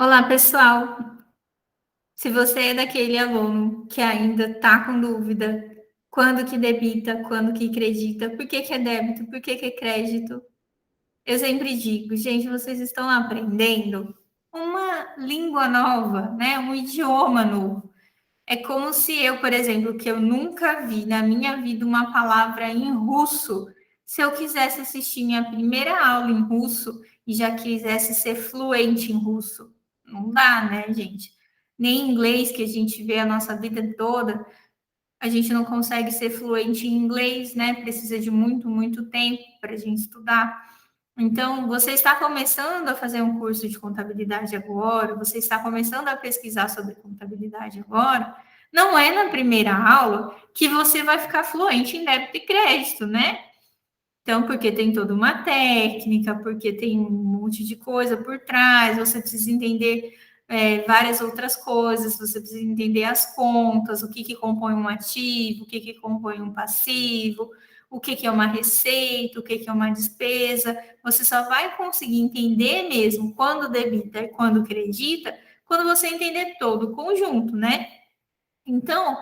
Olá, pessoal. Se você é daquele aluno que ainda está com dúvida, quando que debita, quando que acredita, por que que é débito, por que que é crédito, eu sempre digo, gente, vocês estão aprendendo uma língua nova, né? Um idioma novo. É como se eu, por exemplo, que eu nunca vi na minha vida uma palavra em russo, se eu quisesse assistir minha primeira aula em russo e já quisesse ser fluente em russo, não dá, né, gente? Nem em inglês, que a gente vê a nossa vida toda, a gente não consegue ser fluente em inglês, né? Precisa de muito, muito tempo para a gente estudar. Então, você está começando a fazer um curso de contabilidade agora, você está começando a pesquisar sobre contabilidade agora, não é na primeira aula que você vai ficar fluente em débito e crédito, né? Então, porque tem toda uma técnica, porque tem um monte de coisa por trás, você precisa entender várias outras coisas, você precisa entender as contas, o que, que compõe um ativo, o que, que compõe um passivo, o que, que é uma receita, o que, que é uma despesa. Você só vai conseguir entender mesmo quando debita e quando credita, quando você entender todo o conjunto, né? Então,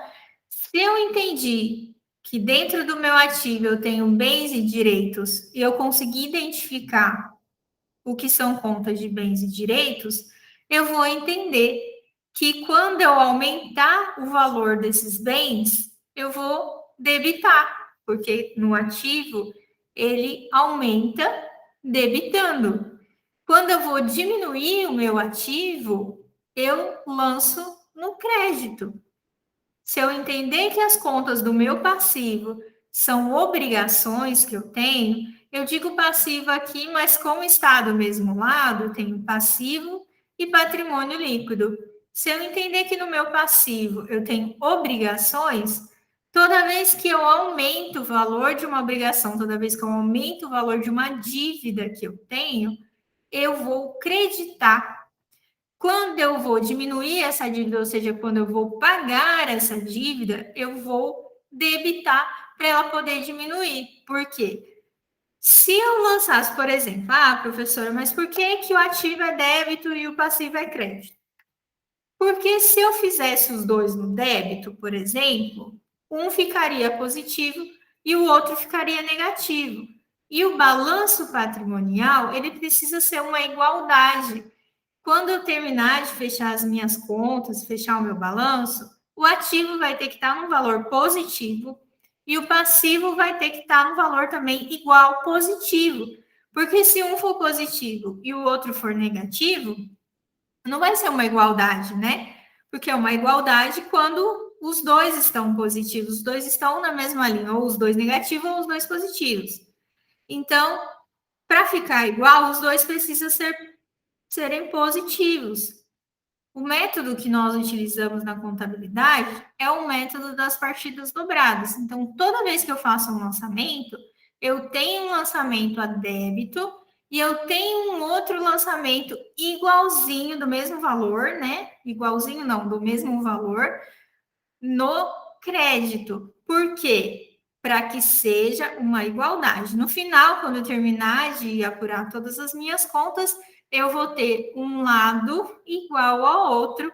se eu entendi que dentro do meu ativo eu tenho bens e direitos e eu consegui identificar o que são contas de bens e direitos, eu vou entender que quando eu aumentar o valor desses bens, eu vou debitar, porque no ativo ele aumenta debitando. Quando eu vou diminuir o meu ativo, eu lanço no crédito. Se eu entender que as contas do meu passivo são obrigações que eu tenho, eu digo passivo aqui, mas como está do mesmo lado, eu tenho passivo e patrimônio líquido. Se eu entender que no meu passivo eu tenho obrigações, toda vez que eu aumento o valor de uma obrigação, toda vez que eu aumento o valor de uma dívida que eu tenho, eu vou creditar. Quando eu vou diminuir essa dívida, ou seja, quando eu vou pagar essa dívida, eu vou debitar para ela poder diminuir. Por quê? Se eu lançasse, por exemplo, professora, mas por que, que o ativo é débito e o passivo é crédito? Porque se eu fizesse os dois no débito, por exemplo, um ficaria positivo e o outro ficaria negativo. E o balanço patrimonial, ele precisa ser uma igualdade. Quando eu terminar de fechar as minhas contas, fechar o meu balanço, o ativo vai ter que estar num valor positivo e o passivo vai ter que estar num valor também igual positivo. Porque se um for positivo e o outro for negativo, não vai ser uma igualdade, né? Porque é uma igualdade quando os dois estão positivos, os dois estão na mesma linha, ou os dois negativos ou os dois positivos. Então, para ficar igual, os dois precisam serem positivos. O método que nós utilizamos na contabilidade é o método das partidas dobradas. Então, toda vez que eu faço um lançamento, eu tenho um lançamento a débito e eu tenho um outro lançamento igualzinho, do mesmo valor, né? Igualzinho não, do mesmo valor, no crédito. Por quê? Para que seja uma igualdade. No final, quando eu terminar de apurar todas as minhas contas, eu vou ter um lado igual ao outro,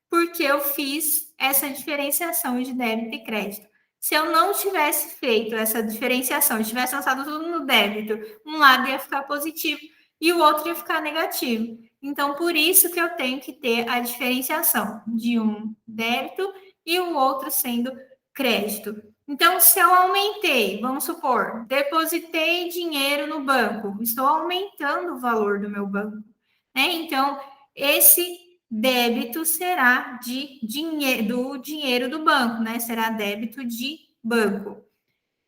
porque eu fiz essa diferenciação de débito e crédito. Se eu não tivesse feito essa diferenciação, tivesse lançado tudo no débito, um lado ia ficar positivo e o outro ia ficar negativo. Então, por isso que eu tenho que ter a diferenciação de um débito e o outro sendo crédito. Então, se eu aumentei, vamos supor, depositei dinheiro no banco, estou aumentando o valor do meu banco, né? Então, esse débito será do dinheiro do banco, né? Será débito de banco.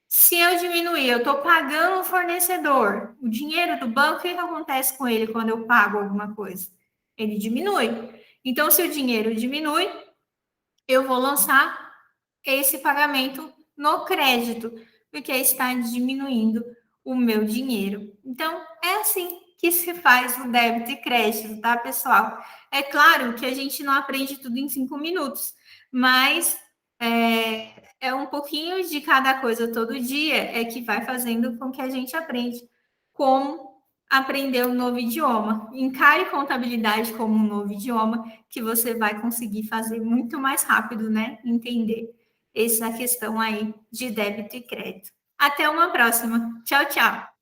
Se eu diminuir, eu estou pagando o fornecedor, o dinheiro do banco, o que acontece com ele quando eu pago alguma coisa? Ele diminui. Então, se o dinheiro diminui, eu vou lançar esse pagamento no crédito, porque está diminuindo o meu dinheiro. Então, é assim que se faz o débito e crédito, tá, pessoal? É claro que a gente não aprende tudo em 5 minutos, mas é um pouquinho de cada coisa todo dia é que vai fazendo com que a gente aprende como aprender um novo idioma. Encare contabilidade como um novo idioma que você vai conseguir fazer muito mais rápido, né? Entender essa questão aí de débito e crédito. Até uma próxima. Tchau, tchau.